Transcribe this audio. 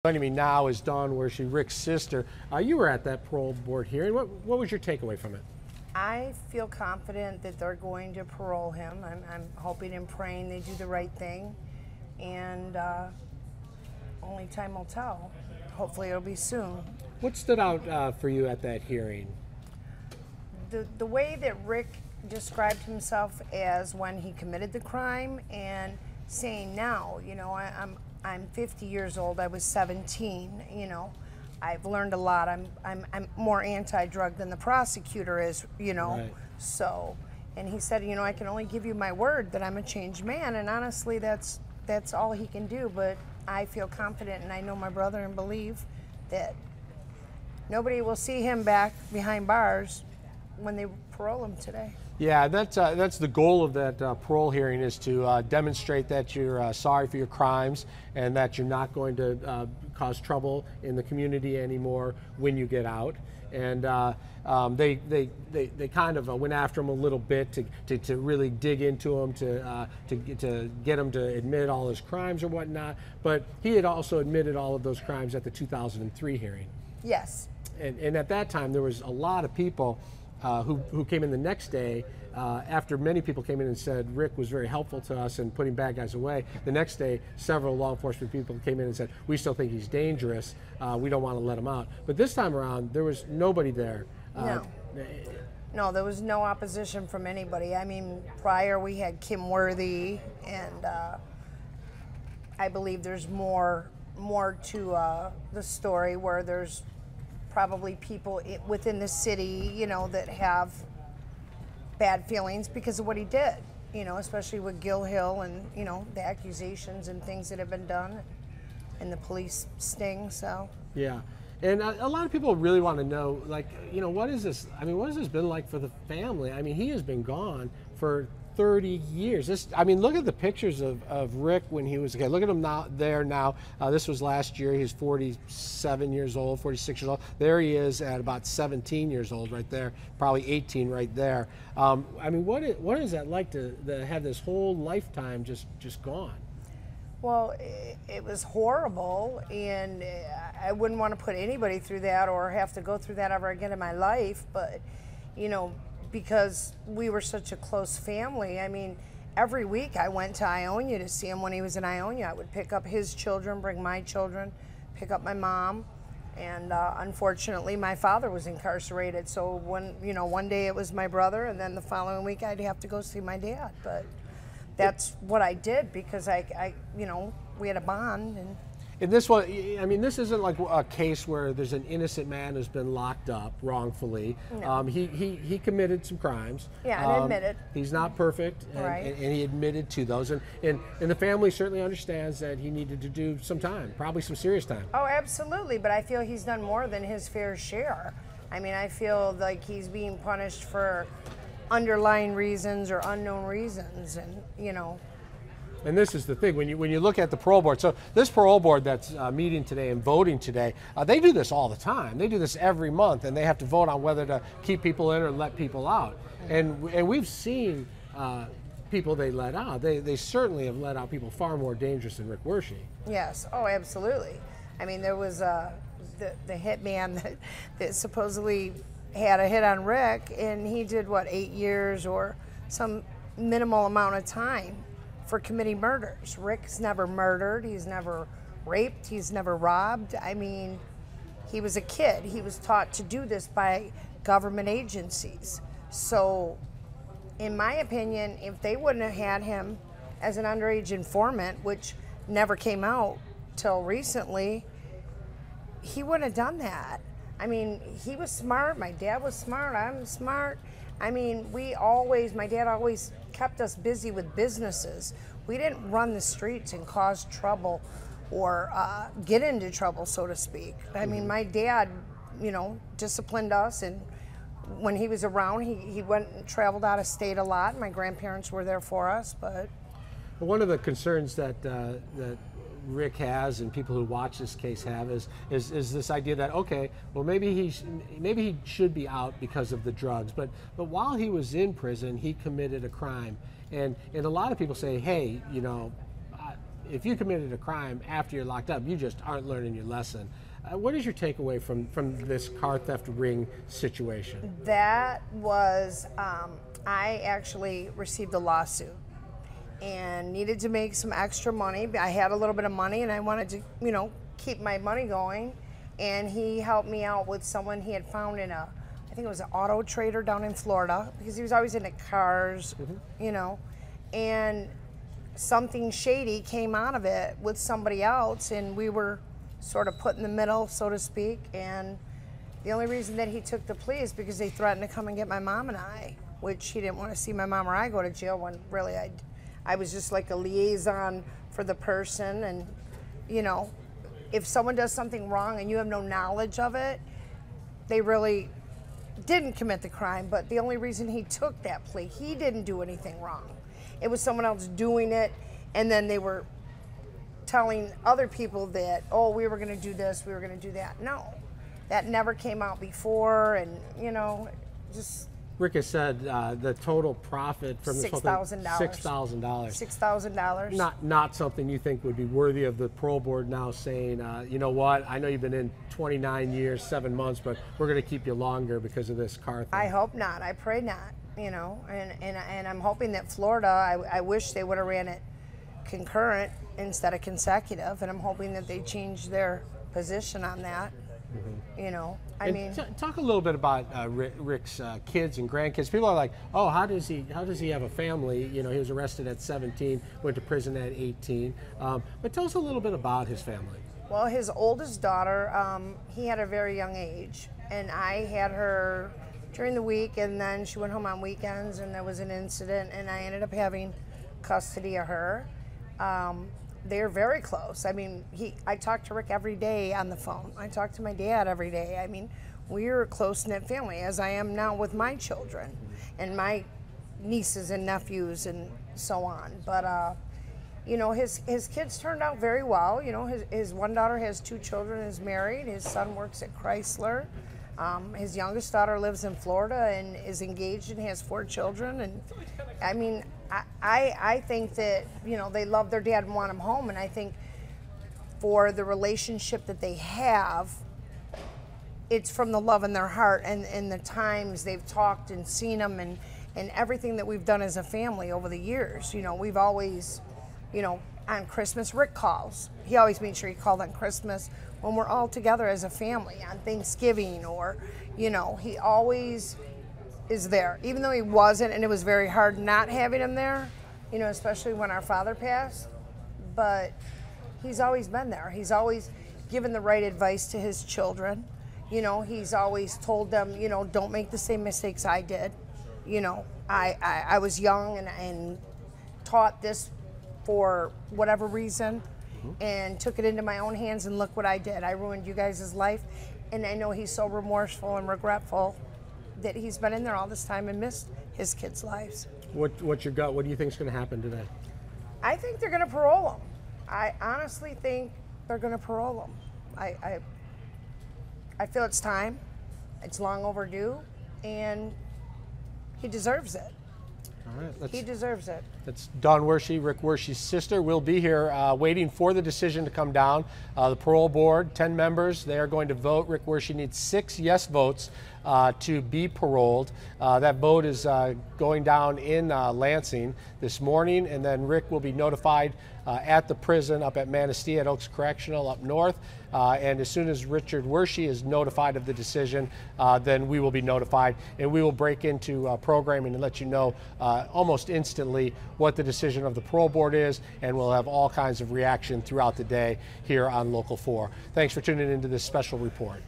Joining me now is Dawn Wershe, Rick's sister. You were at that parole board hearing. What was your takeaway from it? I feel confident that they're going to parole him. I'm hoping and praying they do the right thing, and only time will tell. Hopefully it'll be soon. What stood out for you at that hearing? The way that Rick described himself as when he committed the crime, and saying now, you know, I'm 50 years old. I was 17. You know, I've learned a lot. I'm more anti-drug than the prosecutor is. You know, right. So, and he said, you know, I can only give you my word that I'm a changed man. And honestly, that's all he can do. But I feel confident, and I know my brother, and believe that nobody will see him back behind bars when they parole him today. Yeah, that's the goal of that parole hearing, is to demonstrate that you're sorry for your crimes and that you're not going to cause trouble in the community anymore when you get out. And they kind of went after him a little bit to really dig into him, to get him to admit all his crimes or whatnot. But he had also admitted all of those crimes at the 2003 hearing. Yes. And at that time there was a lot of people who came in the next day, after many people came in and said Rick was very helpful to us in putting bad guys away. The next day, several law enforcement people came in and said, we still think he's dangerous. We don't want to let him out. But this time around, there was nobody there. No, there was no opposition from anybody. I mean, prior we had Kim Worthy, and I believe there's more to the story, where there's probably people within the city, you know, that have bad feelings because of what he did, you know, especially with Gill Hill and, you know, the accusations and things that have been done and the police sting, so. Yeah, and a lot of people really want to know, like, you know, what is this? I mean, what has this been like for the family? I mean, he has been gone for 30 years. I mean, look at the pictures of Rick when he was a kid. Look at him now. This was last year. He's 47 years old, 46 years old. There he is at about 17 years old right there, probably 18 right there. I mean, what is that like to have this whole lifetime just gone? Well, it was horrible, and I wouldn't want to put anybody through that or have to go through that ever again in my life, but, you know, because we were such a close family. I mean, every week I went to Ionia to see him when he was in Ionia. I would pick up his children, bring my children, pick up my mom, and unfortunately my father was incarcerated. So one day it was my brother, and then the following week I'd have to go see my dad. But that's what I did because I you know, we had a bond. And this one, I mean, this isn't like a case where there's an innocent man who's been locked up wrongfully. No. He committed some crimes. Yeah, and admitted. He's not perfect, Right. and he admitted to those. And the family certainly understands that he needed to do some time, probably some serious time. Oh, absolutely, but I feel he's done more than his fair share. I mean, I feel like he's being punished for underlying reasons or unknown reasons, and, you know. And this is the thing, when you look at the parole board, so this parole board that's meeting today and voting today, they do this all the time. They do this every month, and they have to vote on whether to keep people in or let people out. And we've seen people they let out. They certainly have let out people far more dangerous than Rick Wershe. Yes, oh, absolutely. I mean, there was the hitman that supposedly had a hit on Rick, and he did, what, 8 years or some minimal amount of time for committing murders. Rick's never murdered, he's never raped, he's never robbed. I mean, he was a kid. He was taught to do this by government agencies. So, in my opinion, if they wouldn't have had him as an underage informant, which never came out till recently, he wouldn't have done that. I mean, he was smart, my dad was smart, I'm smart. I mean, my dad always kept us busy with businesses. We didn't run the streets and cause trouble or get into trouble, so to speak. I mean, my dad, you know, disciplined us, and when he was around, he went and traveled out of state a lot. My grandparents were there for us, but. One of the concerns that Rick has, and people who watch this case have, is this idea that, okay, well, maybe he should be out because of the drugs, but while he was in prison, he committed a crime, and a lot of people say, hey, you know, if you committed a crime after you're locked up, you just aren't learning your lesson. What is your takeaway from this car theft ring situation? That was, I actually received a lawsuit and needed to make some extra money. I had a little bit of money and I wanted to, you know, keep my money going. And he helped me out with someone he had found in I think it was an auto trader down in Florida, because he was always into cars, you know, and something shady came out of it with somebody else, and we were sort of put in the middle, so to speak. And the only reason that he took the plea is because they threatened to come and get my mom and I, which he didn't want to see my mom or I go to jail, when really I was just like a liaison for the person. And, you know, if someone does something wrong and you have no knowledge of it, they really didn't commit the crime. But the only reason he took that plea, he didn't do anything wrong. It was someone else doing it, and then they were telling other people that, oh, we were going to do this, we were going to do that. No, that never came out before. And, you know, just... Rick has said the total profit from this whole thing, $6,000. $6,000. $6,000. Not something you think would be worthy of the parole board now saying, you know what, I know you've been in 29 years, 7 months, but we're going to keep you longer because of this car thing. I hope not. I pray not. You know, and I'm hoping that Florida, I wish they would have ran it concurrent instead of consecutive, and I'm hoping that they change their position on that. You know, I mean, talk a little bit about Rick's kids and grandkids. People are like, oh, how does he have a family? You know, he was arrested at 17, went to prison at 18. But tell us a little bit about his family. Well, his oldest daughter, he had a very young age, and I had her during the week, and then she went home on weekends, and there was an incident, and I ended up having custody of her. They're very close. I mean, I talk to Rick every day on the phone. I talk to my dad every day. I mean, we're a close-knit family, as I am now with my children and my nieces and nephews and so on. But, you know, his kids turned out very well. You know, his one daughter has 2 children, is married. His son works at Chrysler. His youngest daughter lives in Florida and is engaged and has 4 children. And I mean, I think that, you know, they love their dad and want him home. And I think for the relationship that they have, it's from the love in their heart and the times they've talked and seen him and everything that we've done as a family over the years. You know, we've always, you know, on Christmas, Rick calls. He always made sure he called on Christmas when we're all together as a family, on Thanksgiving, or, you know, he always is there, even though he wasn't, and it was very hard not having him there, you know, especially when our father passed. But he's always been there. He's always given the right advice to his children. You know, he's always told them, you know, don't make the same mistakes I did. You know, I was young and taught this for whatever reason, and took it into my own hands, and look what I did. I ruined you guys' life, and I know he's so remorseful and regretful that he's been in there all this time and missed his kids' lives. What's your gut? What do you think is going to happen today? I think they're going to parole him. I honestly think they're going to parole him. I feel it's time. It's long overdue, and he deserves it. All right, he deserves it. That's Dawn Wershe, Rick Wershe's sister. We'll be here waiting for the decision to come down. The parole board, 10 members, they are going to vote. Rick Wershe needs 6 yes votes to be paroled. That vote is going down in Lansing this morning, and then Rick will be notified at the prison up at Manistee at Oaks Correctional up north. And as soon as Richard Wershe is notified of the decision, then we will be notified, and we will break into programming and let you know almost instantly what the decision of the parole board is, and we'll have all kinds of reaction throughout the day here on Local 4. Thanks for tuning into this special report.